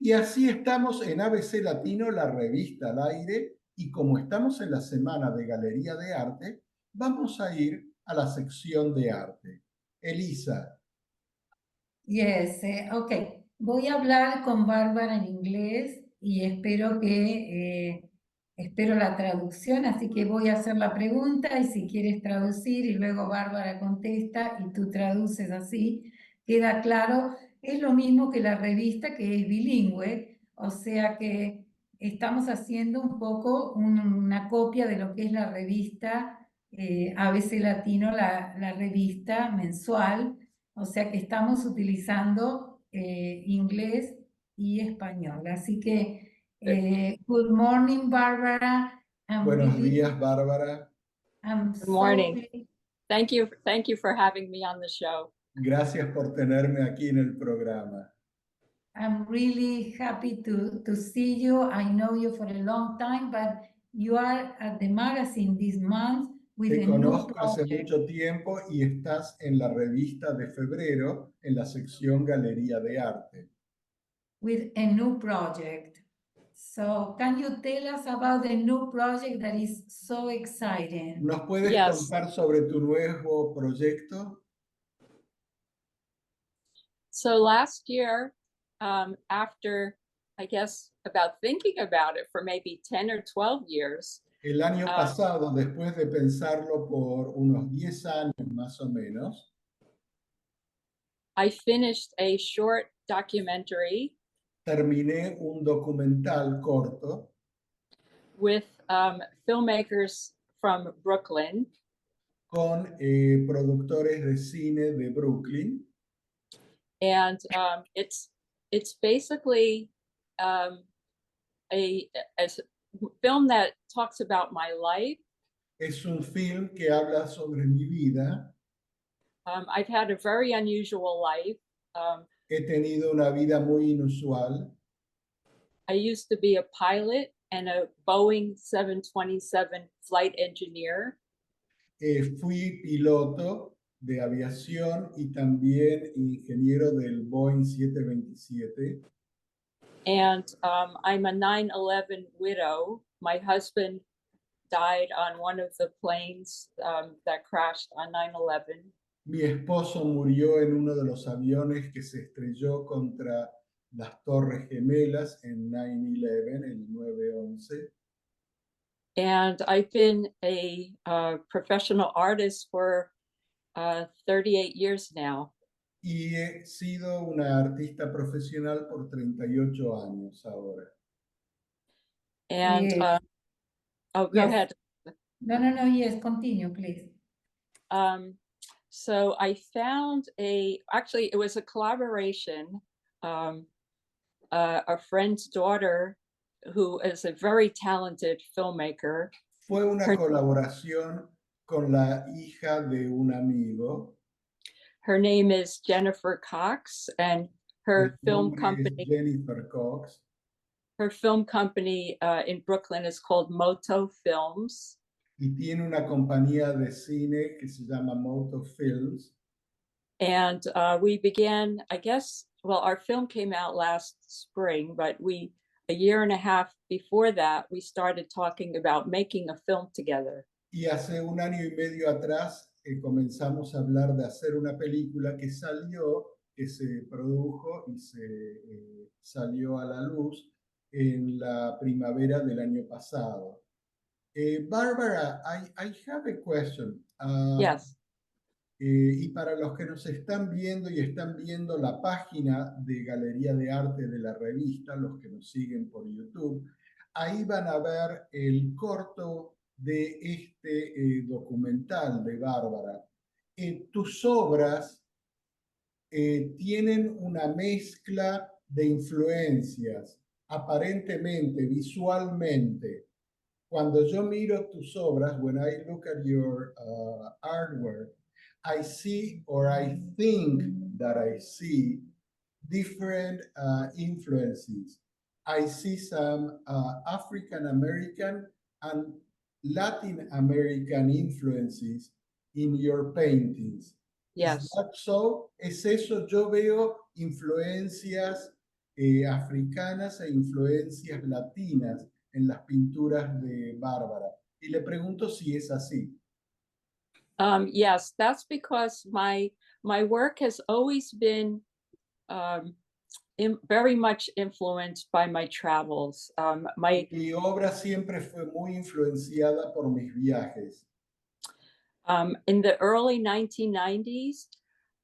Y así estamos en ABC Latino, la revista al aire, y como estamos en la semana de Galería de Arte, vamos a ir a la sección de arte. Elisa, Yes, ok. Voy a hablar con Bárbara en inglés y espero la traducción, así que voy a hacer la pregunta y si quieres traducir y luego Bárbara contesta y tú traduces así, queda claro. Es lo mismo que la revista que es bilingüe, o sea que estamos haciendo un poco una copia de lo que es la revista ABC Latino, la revista mensual, o sea que estamos utilizando inglés y español. Así que, eh, good morning, Barbara. buenos días, Bárbara. I'm Good so morning. pleased. Thank you for having me on the show. Gracias por tenerme aquí en el programa. I'm really happy to see you. I know you for a long time, but you are at the magazine this month with Te a new conozco hace project. mucho tiempo y estás en la revista de febrero en la sección Galería de Arte. With a new project. So can you tell us about the new project that is so exciting? ¿Nos puedes Yes. contar sobre tu nuevo proyecto? So last year, after I guess about thinking about it for maybe 10 or 12 years, El año pasado, después de pensarlo por unos 10 años más o menos, I finished a short documentary terminé un documental corto with filmmakers from Brooklyn. con productores de cine de Brooklyn. And it's basically um, a film that talks about my life. Es un film que habla sobre mi vida. I've had a very unusual life. He tenido una vida muy inusual. I used to be a pilot and a Boeing 727 flight engineer. Fui piloto de aviación y también ingeniero del Boeing 727. And I'm a 9/11 widow. My husband died on one of the planes that crashed on 9/11. Mi esposo murió en uno de los aviones que se estrelló contra las Torres Gemelas en 9/11, el 9/11. And I've been a professional artist for 38 years now. Y he sido una artista profesional por 38 años ahora. And Yes. oh, go Yes. ahead. No, yes, continue, please. So I found actually, it was a collaboration. A friend's daughter, who is a very talented filmmaker. Fue una Her, colaboración con la hija de un amigo. her name is Jennifer Cox, and her film company, Jennifer Cox. her film company in Brooklyn is called Moto Films. Y tiene una compañía de cine que se llama Moto Films. And we began, I guess, well, our film came out last spring, but a year and a half before that, we started talking about making a film together. Y hace un año y medio atrás comenzamos a hablar de hacer una película que se produjo y se salió a la luz en la primavera del año pasado. Barbara, I have a question. Yes. Y para los que nos están viendo y están viendo la página de Galería de Arte de la revista, los que nos siguen por YouTube, ahí van a ver el corto de este documental de Bárbara. Tus obras tienen una mezcla de influencias, aparentemente, visualmente. Cuando yo miro tus obras, when I look at your artwork, I see, or I think that I see, different influences. I see some African American and Latin American influences in your paintings. Yes. Is that so? ¿Es eso? Yo veo influencias africanas e influencias latinas en las pinturas de Bárbara. Y le pregunto si es así. Yes, that's because my work has always been very much influenced by my travels. Mi obra siempre fue muy influenciada por mis viajes. In the early 1990s,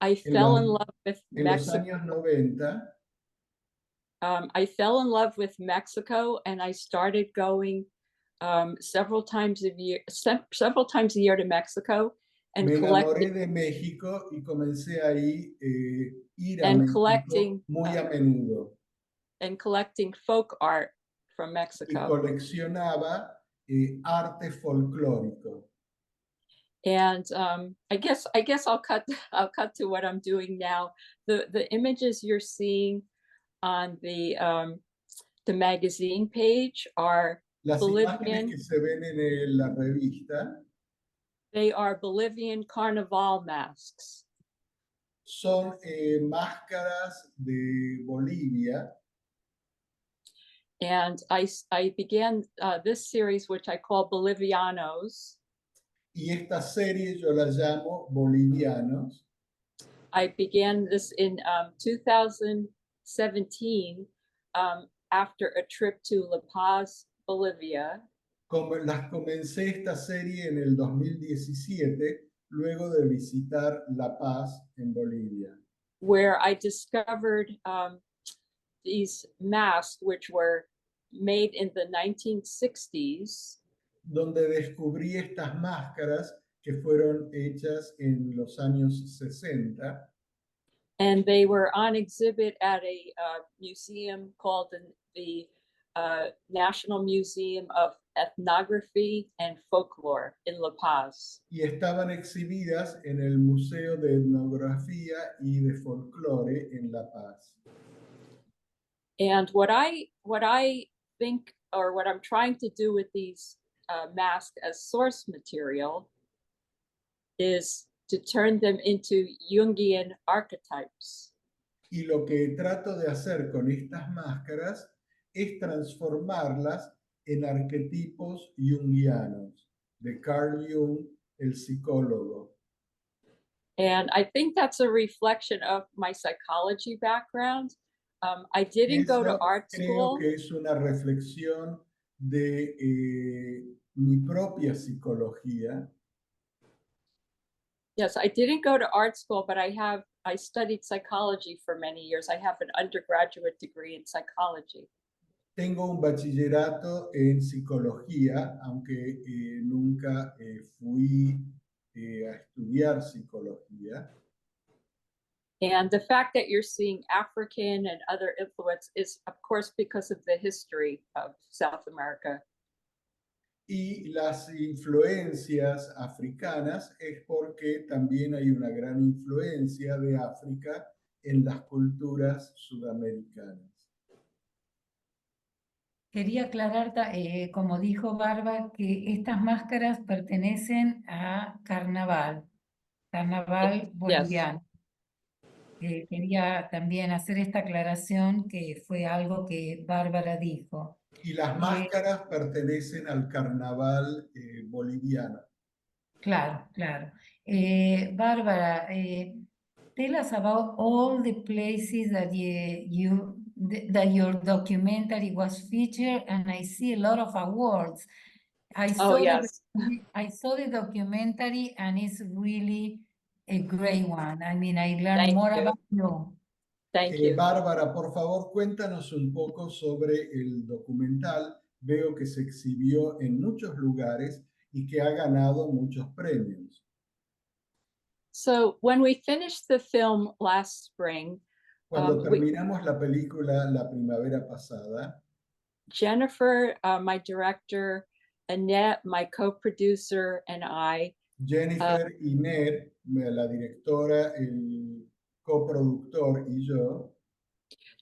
I En fell los, in love with en los Mexico. años 90, I fell in love with Mexico, and I started going several times a year to Mexico and me collecting enamoré de México y comencé ahí ir a and México muy a menudo. collecting folk art from Y Mexico. coleccionaba arte folclórico. And I guess I'll cut to what I'm doing now. The images you're seeing on the magazine page are Las imágenes Bolivian. que se ven en la revista They are Bolivian carnival masks. son máscaras de Bolivia. And I began this series, which I call Bolivianos. Y esta serie yo la llamo Bolivianos. I began this in 2017 after a trip to La Paz, Bolivia. Las comencé esta serie en el 2017, luego de visitar La Paz en Bolivia. Where I discovered these masks, which were made in the 1960s. Donde descubrí estas máscaras que fueron hechas en los años 60. And they were on exhibit at a museum called the National Museum of Ethnography and Folklore in La Paz. Y estaban exhibidas en el Museo de Etnografía y de Folclore en La Paz. And what I think, or what I'm trying to do with these masks as source material, is to turn them into Jungian archetypes. Y lo que trato de hacer con estas máscaras es transformarlas en arquetipos jungianos, de Carl Jung, el psicólogo. And I think that's a reflection of my psychology background. I didn't go to art school. Creo que es una reflexión de mi propia psicología. Yes, I didn't go to art school, but I studied psychology for many years. I have an undergraduate degree in psychology. Tengo un bachillerato en psicología, aunque nunca fui a estudiar psicología. And the fact that you're seeing African and other influence is, of course, because of the history of South America. Y las influencias africanas es porque también hay una gran influencia de África en las culturas sudamericanas. Quería aclarar, como dijo Barba, que estas máscaras pertenecen a carnaval boliviano. Quería también hacer esta aclaración, que fue algo que Bárbara dijo. Y las máscaras pertenecen al carnaval boliviano. Claro, claro. Bárbara, tell us about all the places that that your documentary was featured, and I see a lot of awards. I saw the documentary, and it's really a great one. I mean, I learned more about you. Thank you. Bárbara, por favor, cuéntanos un poco sobre el documental. Veo que se exhibió en muchos lugares y que ha ganado muchos premios. So when we finished the film last spring, cuando terminamos la película la primavera pasada, Jennifer, my director, Annette, my co-producer, and I, Jennifer y Ned, la directora, el coproductor y yo,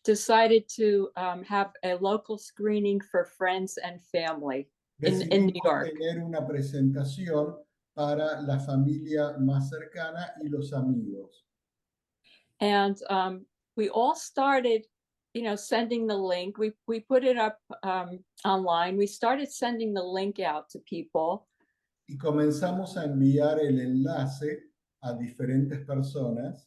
decided to have a local screening for friends and family in New York. Tener una presentación para la familia más cercana y los amigos. And we all started sending the link. We put it up online. We started sending the link out to people. Y comenzamos a enviar el enlace a diferentes personas.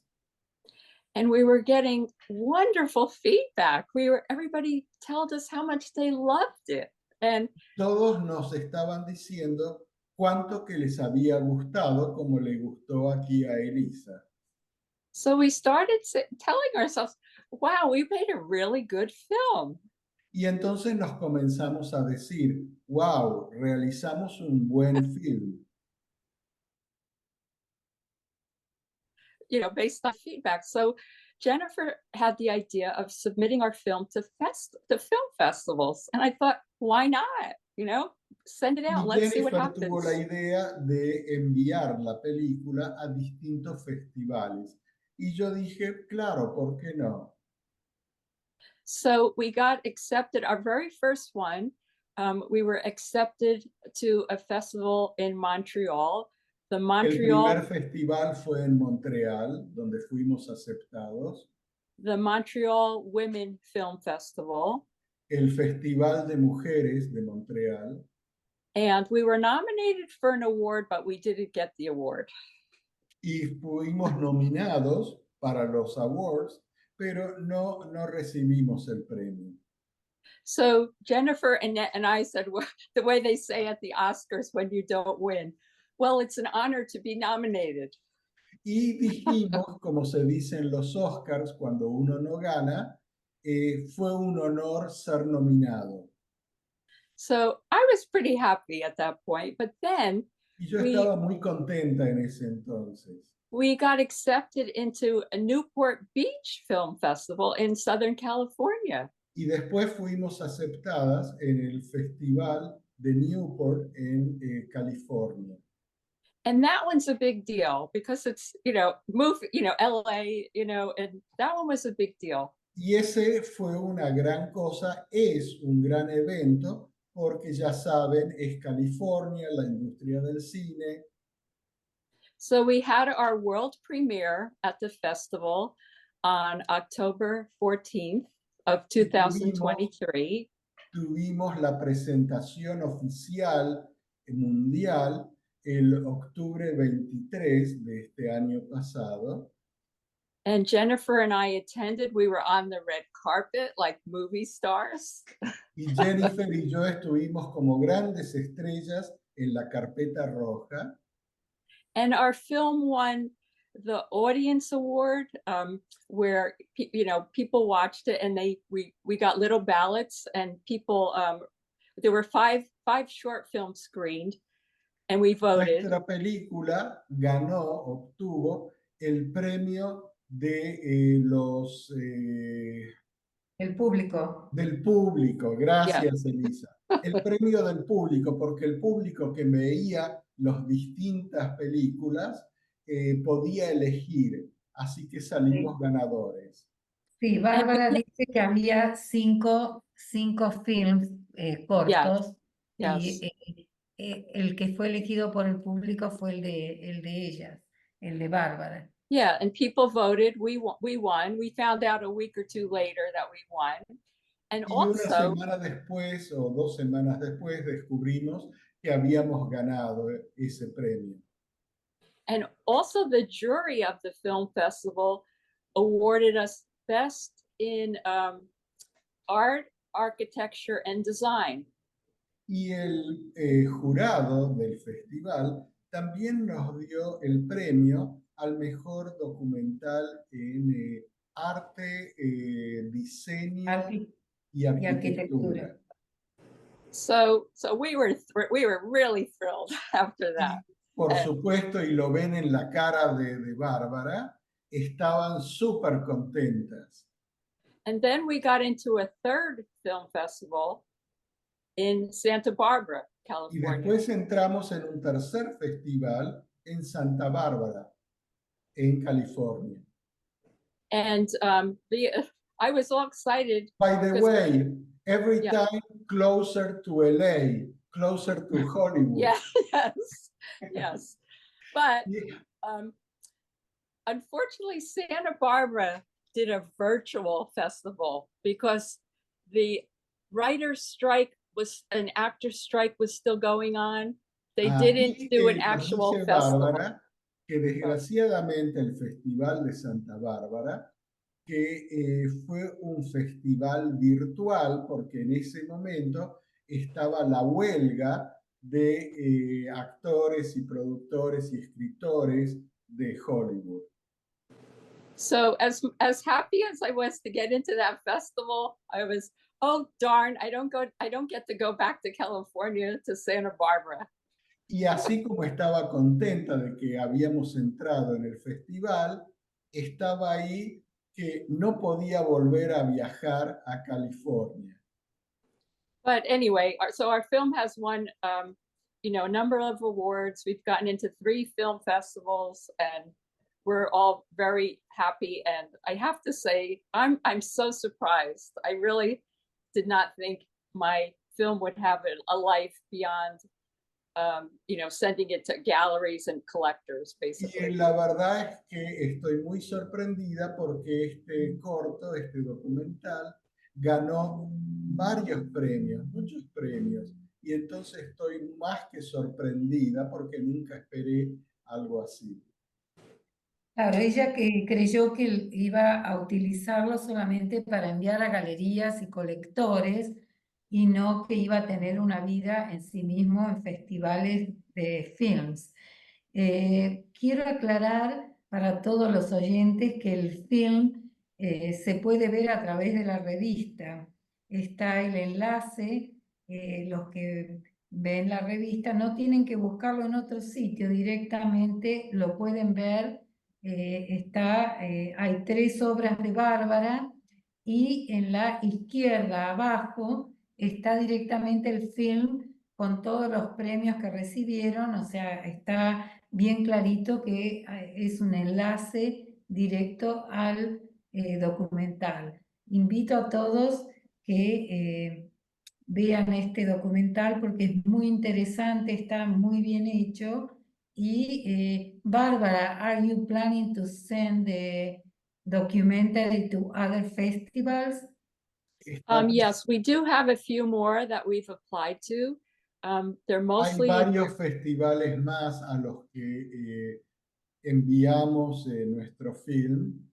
And we were getting wonderful feedback. Everybody told us how much they loved it. And todos nos estaban diciendo cuánto que les había gustado, como le gustó aquí a Elisa. So we started telling ourselves, wow, we made a really good film. Y entonces nos comenzamos a decir, wow, realizamos un buen film. Based on feedback. So Jennifer had the idea of submitting our film to film festivals. And I thought, why not? Send it out. Y Let's see what Jennifer tuvo la happens. idea de enviar la película a distintos festivales. Y yo dije, claro, ¿por qué no? So we got accepted, our very first one, we were accepted to a festival in Montreal. El primer festival fue en Montreal, donde fuimos aceptados. The Montreal Women Film Festival. El Festival de Mujeres de Montreal. And we were nominated for an award, but we didn't get the award. Y fuimos nominados para los awards, pero no recibimos el premio. So Jennifer and I said, well, the way they say at the Oscars when you don't win, well, it's an honor to be nominated. Y dijimos, como se dice en los Oscars, cuando uno no gana, fue un honor ser nominado. So I was pretty happy at that point, but then y yo estaba muy contenta en ese entonces. We got accepted into a Newport Beach Film Festival in Southern California. Y después fuimos aceptadas en el Festival de Newport en California. And that one's a big deal because it's, LA, and that one was a big deal. Y ese fue una gran cosa, es un gran evento, porque ya saben, es California, la industria del cine. So we had our world premiere at the festival on October 14th of 2023. Tuvimos la presentación oficial mundial el octubre 23 de este año pasado. And Jennifer and I attended. We were on the red carpet like movie stars. Y Jennifer y yo estuvimos como grandes estrellas en la carpeta roja. And our film won the audience award, where people watched it, and we got little ballots, and people there were five short films screened, and we voted. Nuestra película obtuvo el premio de los el público. Del público, gracias, yeah. Elisa. El premio del público, porque el público que veía las distintas películas podía elegir, así que salimos ganadores. Sí, Bárbara dice que había cinco films cortos, yes. y el que fue elegido por el público fue el de ellas, el de Bárbara. Yeah, and people voted. We won. We found out a week or two later that we won. And y also, una semana después o 2 semanas después descubrimos que habíamos ganado ese premio. And also the jury of the film festival awarded us best in art, architecture, and design. Y el jurado del festival también nos dio el premio al mejor documental en arte, diseño y arquitectura. So we were really thrilled after that. Por supuesto, y lo ven en la cara de Bárbara, estaban súper contentas. And then we got into a third film festival in Santa Barbara, California. Y después entramos en un tercer festival en Santa Bárbara, en California. And I was all excited. By the way, every time closer to LA, closer to Hollywood. Yes. But unfortunately, Santa Barbara did a virtual festival because the writer's strike and actor's strike was still going on. They didn't do an Nos actual dice festival. Bárbara que desgraciadamente el Festival de Santa Bárbara, que fue un festival virtual porque en ese momento estaba la huelga de actores y productores y escritores de Hollywood. So as happy as I was to get into that festival, I was, oh darn, I don't get to go back to California, to Santa Barbara. Y así como estaba contenta de que habíamos entrado en el festival, estaba ahí que no podía volver a viajar a California. But anyway, so our film has won, you know, a number of awards. We've gotten into 3 film festivals, and we're all very happy. And I have to say, I'm so surprised. I really did not think my film would have a life beyond, you know, sending it to galleries and collectors, basically. Y la verdad es que estoy muy sorprendida porque este corto, este documental, ganó varios premios, muchos premios. Y entonces estoy más que sorprendida porque nunca esperé algo así. Claro, ella que creyó que iba a utilizarlo solamente para enviar a galerías y colectores y no que iba a tener una vida en sí mismo en festivales de films. Quiero aclarar para todos los oyentes que el film se puede ver a través de la revista. Está el enlace, los que ven la revista no tienen que buscarlo en otro sitio, directamente lo pueden ver. Hay 3 obras de Bárbara y en la izquierda abajo está directamente el film con todos los premios que recibieron, o sea, está bien clarito que es un enlace directo al documental. Invito a todos que vean este documental porque es muy interesante, está muy bien hecho. Y Bárbara, are you planning to send the documentary to other festivals? Yes, we do have a few more that we've applied to. They're Hay mostly varios festivales más a los que enviamos nuestro film.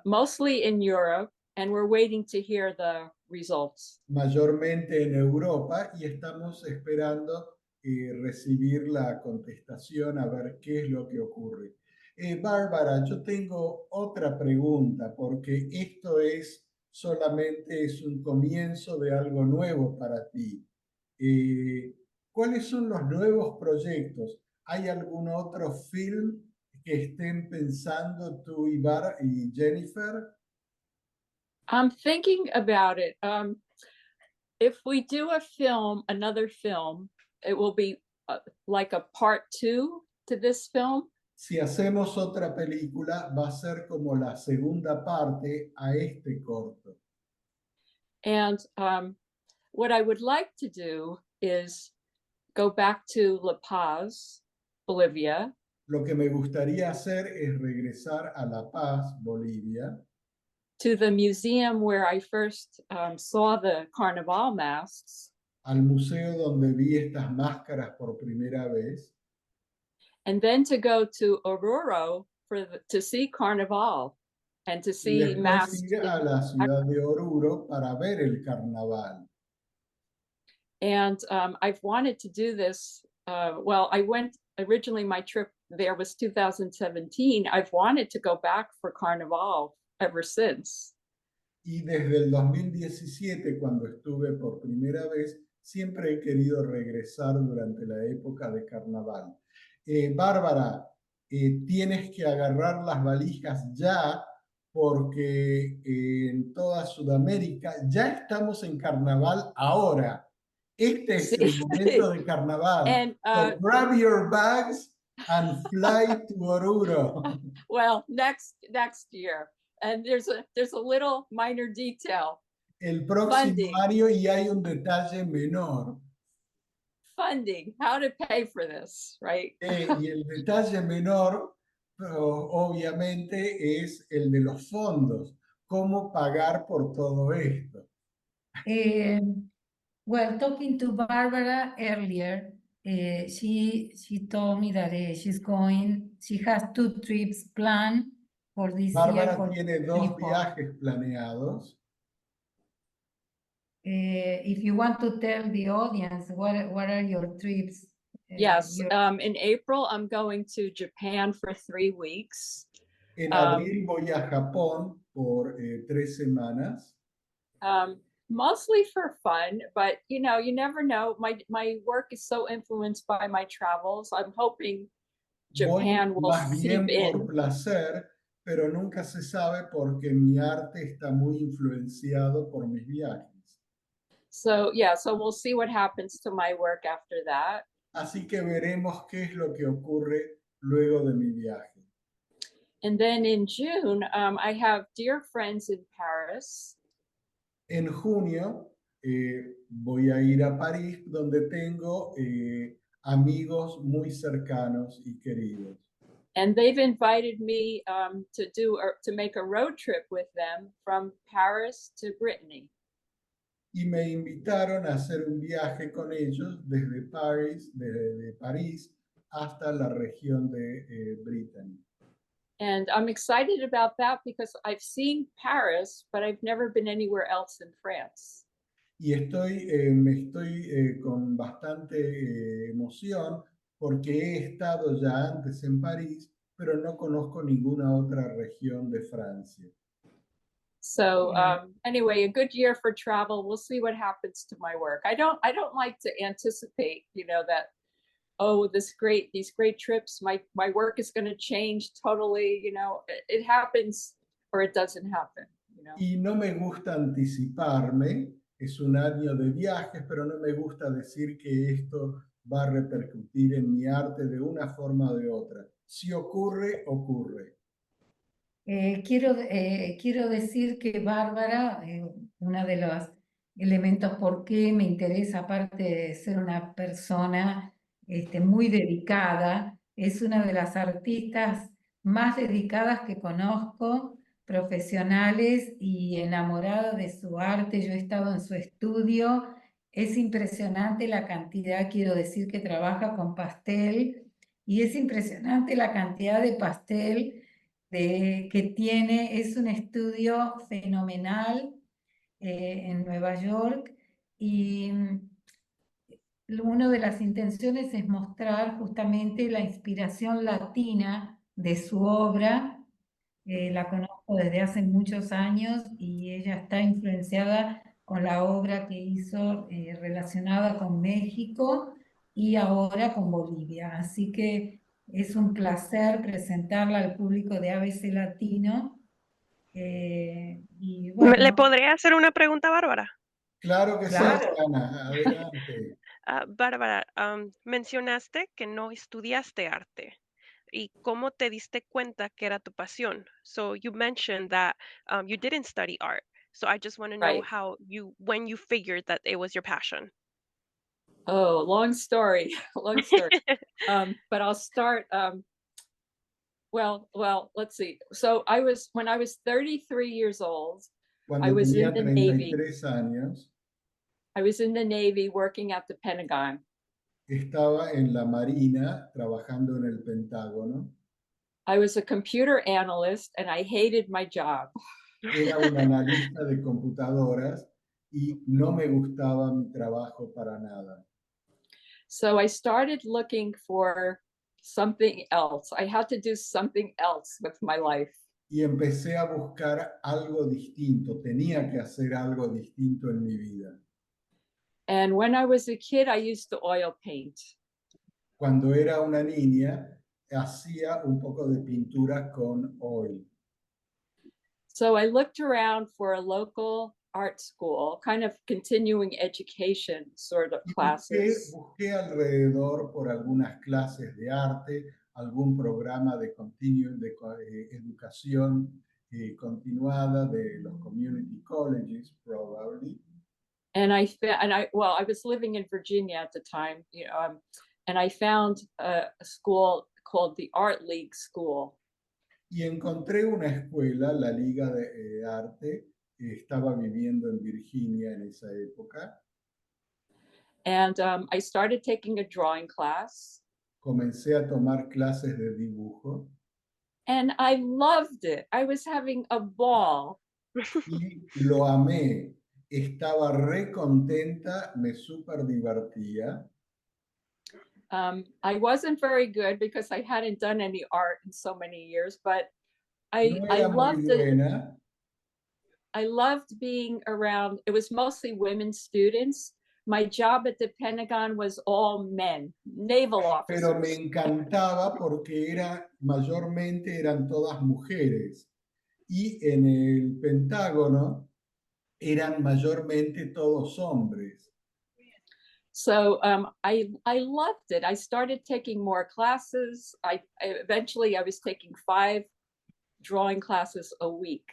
Mostly in Europe, and we're waiting to hear the results. Mayormente en Europa y estamos esperando recibir la contestación a ver qué es lo que ocurre. Bárbara, yo tengo otra pregunta porque esto solamente es un comienzo de algo nuevo para ti. ¿Cuáles son los nuevos proyectos? ¿Hay algún otro film que estén pensando tú y Jennifer? I'm thinking about it. If we do another film, it will be like a part 2 to this film. Si hacemos otra película, va a ser como la segunda parte a este corto. And what I would like to do is go back to La Paz, Bolivia. Lo que me gustaría hacer es regresar a La Paz, Bolivia, to the museum where I first saw the carnival masks. Al museo donde vi estas máscaras por primera vez. And then to go to Oruro to see carnival and to see masks. Ir a la ciudad de Oruro para ver el carnaval. And I've wanted to do this. Well, I went originally, my trip there was 2017. I've wanted to go back for carnival ever since. Y desde el 2017, cuando estuve por primera vez, siempre he querido regresar durante la época de carnaval. Bárbara, tienes que agarrar las valijas ya, porque en toda Sudamérica ya estamos en carnaval ahora. Este es el momento de carnaval. And, so grab your bags and fly to Oruro. Well, next year. And there's a little minor detail. El próximo año y hay un detalle menor. Funding, how to pay for this, right? Y el detalle menor pero obviamente es el de los fondos. ¿Cómo pagar por todo esto? Well, talking to Barbara earlier, she told me that she has 2 trips planned for this year Bárbara for tiene 2 24. viajes planeados. If you want to tell the audience, what are your trips? Yes, in April, I'm going to Japan for 3 weeks. En abril voy a Japón por 3 semanas. Mostly for fun, but you know, you never know. My work is so influenced by my travels. I'm hoping Voy Japan will más seep bien por in. placer, pero nunca se sabe porque mi arte está muy influenciado por mis viajes. So yeah, so we'll see what happens to my work after that. Así que veremos qué es lo que ocurre luego de mi viaje. And then in June, I have dear friends in Paris. En junio voy a ir a París, donde tengo amigos muy cercanos y queridos. And they've invited me to make a road trip with them from Paris to Brittany. Y me invitaron a hacer un viaje con ellos desde París hasta la región de Brittany. And I'm excited about that because I've seen Paris, but I've never been anywhere else in France. Y estoy con bastante emoción porque he estado ya antes en París, pero no conozco ninguna otra región de Francia. So anyway, a good year for travel. We'll see what happens to my work. I don't like to anticipate, you know, that oh, these great trips, my work is going to change totally, you know. It happens or it doesn't happen, you know. Y no me gusta anticiparme, es un año de viajes, pero no me gusta decir que esto va a repercutir en mi arte de una forma o de otra. Si ocurre, ocurre. Quiero decir que Bárbara, uno de los elementos por qué me interesa, aparte de ser una persona muy dedicada, es una de las artistas más dedicadas que conozco, profesionales y enamorada de su arte. Yo he estado en su estudio, es impresionante la cantidad, quiero decir, que trabaja con pastel y es impresionante la cantidad de pastel que tiene. Es un estudio fenomenal en Nueva York y una de las intenciones es mostrar justamente la inspiración latina de su obra. La conozco desde hace muchos años y ella está influenciada con la obra que hizo relacionada con México y ahora con Bolivia. Así que es un placer presentarla al público de ABClatino. Y ¿Le bueno, podría hacer una pregunta a Bárbara? Claro que sí, claro. Ana, adelante. Bárbara, mencionaste que no estudiaste arte. ¿Y cómo te diste cuenta que era tu pasión? So you mentioned that you didn't study art. So I just want to know Right. when you figured that it was your passion. Oh, long story, long story. But I'll start. Well, let's see. So when I was 33 years old, I Cuando was in tenía the Navy. 33 años, I was in the Navy working at the Pentagon. estaba en la Marina trabajando en el Pentágono. I was a computer analyst and I hated my job. Era un analista de computadoras y no me gustaba mi trabajo para nada. So I started looking for something else. I had to do something else with my life. Y empecé a buscar algo distinto, tenía que hacer algo distinto en mi vida. And when I was a kid, I used to oil paint. Cuando era una niña, hacía un poco de pintura con oil. So I looked around for a local art school, kind of continuing education sort of classes. Busqué alrededor por algunas clases de arte, algún programa de educación continuada de los community colleges, probably. And I was living in Virginia at the time, you know, and I found a school called the Art League School. y encontré una escuela, la Liga de Arte, estaba viviendo en Virginia en esa época. And I started taking a drawing class. Comencé a tomar clases de dibujo. And I loved it. I was having a ball. Y lo amé. Estaba re contenta, me súper divertía. I wasn't very good because I hadn't done any art in so many years, but No I era muy loved it. buena, I loved being around, it was mostly women students. My job at the Pentagon was all men, naval pero me officers. encantaba porque mayormente eran todas mujeres. Y en el Pentágono eran mayormente todos hombres. So I loved it. I started taking more classes. Eventually I was taking 5 drawing classes a week.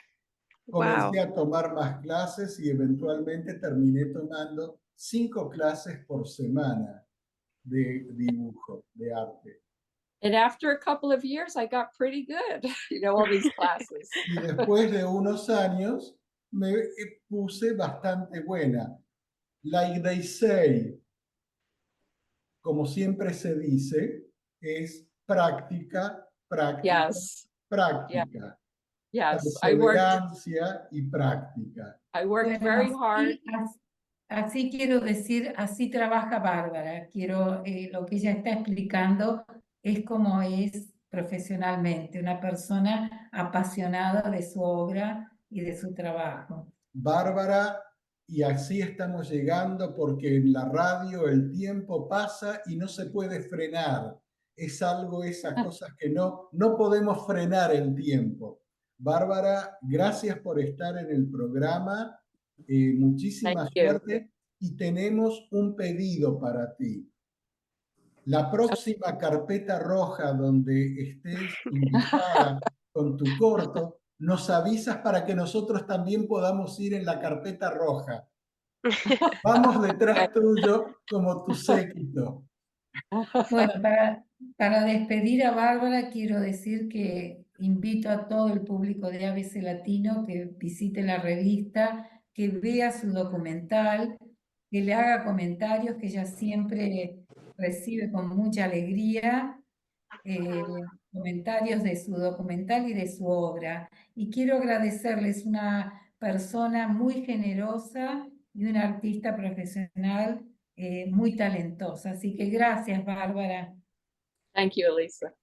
Wow. Comencé a tomar más clases y eventualmente terminé tomando 5 clases por semana de dibujo, de arte. And after a couple of years, I got pretty good, all these classes. Y después de unos años me puse bastante buena. Like they say, como siempre se dice, es práctica, práctica, Yes, práctica. yes. Perseverancia y práctica. I worked Bueno, very hard. así quiero decir, así trabaja Bárbara. Lo que ella está explicando es como es profesionalmente, una persona apasionada de su obra y de su trabajo. Bárbara, y así estamos llegando porque en la radio el tiempo pasa y no se puede frenar. Es algo, esas cosas que no podemos frenar el tiempo. Bárbara, gracias por estar en el programa. Muchísima Thank you. suerte y tenemos un pedido para ti. La próxima carpeta roja donde estés invitada con tu corto, nos avisas para que nosotros también podamos ir en la carpeta roja. Vamos detrás tuyo como tu séquito. Bueno, para despedir a Bárbara, quiero decir que invito a todo el público de ABClatino que visite la revista, que vea su documental, que le haga comentarios que ella siempre recibe con mucha alegría, comentarios de su documental y de su obra. Y quiero agradecerles, una persona muy generosa y una artista profesional muy talentosa. Así que gracias, Bárbara. Thank you, Elisa.